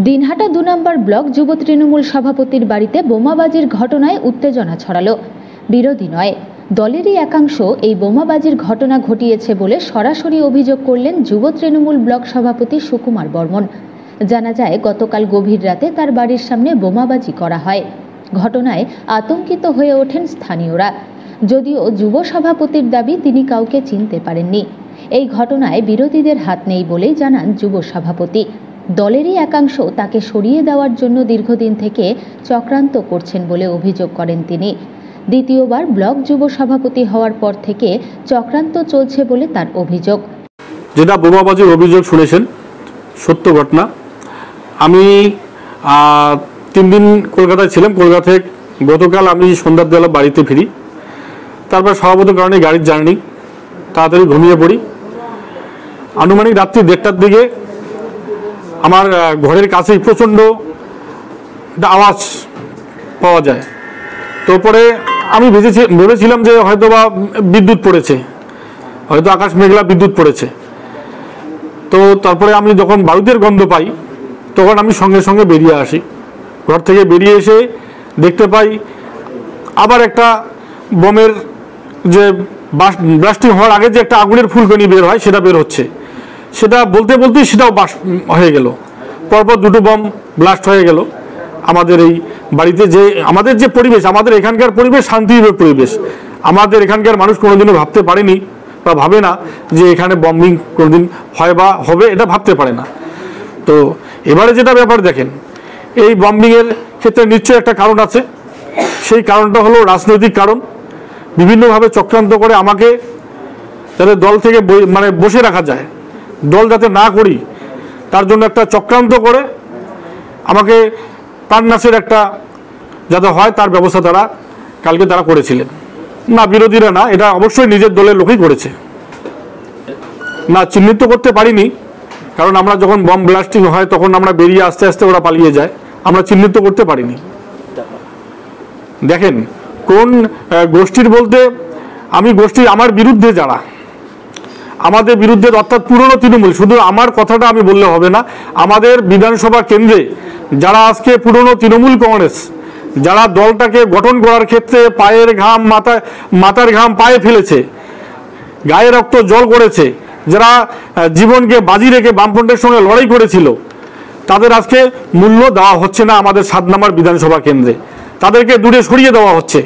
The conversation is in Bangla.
দিনহাটা ২ নম্বর ব্লক যুব তৃণমূল সভাপতির বাড়িতে বোমাবাজির ঘটনায় উত্তেজনা ছড়ালো। বিরোধী নয়, দলেরই একাংশ এই বোমাবাজির ঘটনা ঘটিয়েছে বলে সরাসরি অভিযোগ করলেন যুব তৃণমূল ব্লক সভাপতি সুকুমার বর্মন। জানা যায়, গতকাল গভীর রাতে তার বাড়ির সামনে বোমাবাজি করা হয়। ঘটনায় আতঙ্কিত হয়ে ওঠেন স্থানীয়রা। যদিও যুব সভাপতির দাবি তিনি কাউকে চিনতে পারেননি। এই ঘটনায় বিরোধীদের হাত নেই বলেই জানান যুব সভাপতি। দলেরই একাংশ তাকে সরিয়ে দেওয়ার জন্য দীর্ঘদিন থেকে চক্রান্ত করছেন বলে অভিযোগ করেন তিনি। দ্বিতীয়বার ব্লক যুব সভাপতি হওয়ার পর থেকে চক্রান্ত চলছে বলে তার অভিযোগ। যেটা বোমাবাজির অভিযোগ শুনেছেন, সত্য ঘটনা। আমি 3 দিন কলকাতায় ছিলাম। কলকাতা থেকে গতকাল আমি সন্ধ্যার বেলা বাড়িতে ফিরি। তারপর স্বভাবত কারণে গাড়ির জার্নি, তাড়াতাড়ি ঘুমিয়ে পড়ি। আনুমানিক রাত্রি 1টার দিকে আমার ঘরের কাছেই প্রচণ্ড একটা আওয়াজ পাওয়া যায়। তো পরে আমি ভেবেছিলাম যে হয়তো বা বিদ্যুৎ পড়েছে, হয়তো আকাশ মেঘলা বিদ্যুৎ পড়েছে। তো তারপরে আমি যখন বারুদের গন্ধ পাই, তখন আমি সঙ্গে সঙ্গে বেরিয়ে আসি। ঘর থেকে বেরিয়ে এসে দেখতে পাই আবার একটা বোমের যে ব্লাস্টিং হওয়ার আগে যে একটা আগুনের ফুলকণি বের হয়, সেটা বের হচ্ছে। সেটা বলতে বলতেই সেটাও হয়ে গেল। পরপর 2টো বম ব্লাস্ট হয়ে গেল আমাদের এই বাড়িতে। যে আমাদের যে পরিবেশ, আমাদের এখানকার পরিবেশ শান্তির পরিবেশ। আমাদের এখানকার মানুষ কোনোদিনও ভাবতে পারেনি বা ভাবে না যে এখানে বম্বিং কোনোদিন হয় বা হবে, এটা ভাবতে পারে না। তো এবারে যেটা ব্যাপার দেখেন, এই বম্বিংয়ের ক্ষেত্রে নিশ্চয়ই একটা কারণ আছে। সেই কারণটা হলো রাজনৈতিক কারণ। বিভিন্নভাবে চক্রান্ত করে আমাকে যাতে দল থেকে বসে রাখা যায়, দল যাতে না করি, তার জন্য একটা চক্রান্ত করে আমাকে প্রাণনাশের একটা যাতে হয় তার ব্যবস্থা কালকে তারা করেছিলেন। না, বিরোধীরা না, এটা অবশ্যই নিজের দলের লোকই করেছে। না, চিহ্নিত করতে পারিনি, কারণ আমরা যখন বম ব্লাস্টিং হয় তখন আমরা বেরিয়ে আস্তে আস্তে ওরা পালিয়ে যায়। আমরা চিহ্নিত করতে পারিনি। দেখেন, কোন গোষ্ঠীর বলতে আমি আমার বিরুদ্ধে যারা, আমাদের বিরুদ্ধে, অর্থাৎ পুরনো তৃণমূল, শুধু আমার কথাটা আমি বললে হবে না, আমাদের বিধানসভা কেন্দ্রে যারা আজকে পুরনো তৃণমূল কংগ্রেস, যারা দলটাকে গঠন করার ক্ষেত্রে পায়ের ঘাম মাথার ঘাম পায়ে ফেলেছে, গায়ে রক্ত জল করেছে, যারা জীবনকে বাজি রেখে বামফ্রন্টের সঙ্গে লড়াই করেছিল, তাদের আজকে মূল্য দেওয়া হচ্ছে না আমাদের 7 নম্বর বিধানসভা কেন্দ্রে। তাদেরকে দূরে সরিয়ে দেওয়া হচ্ছে।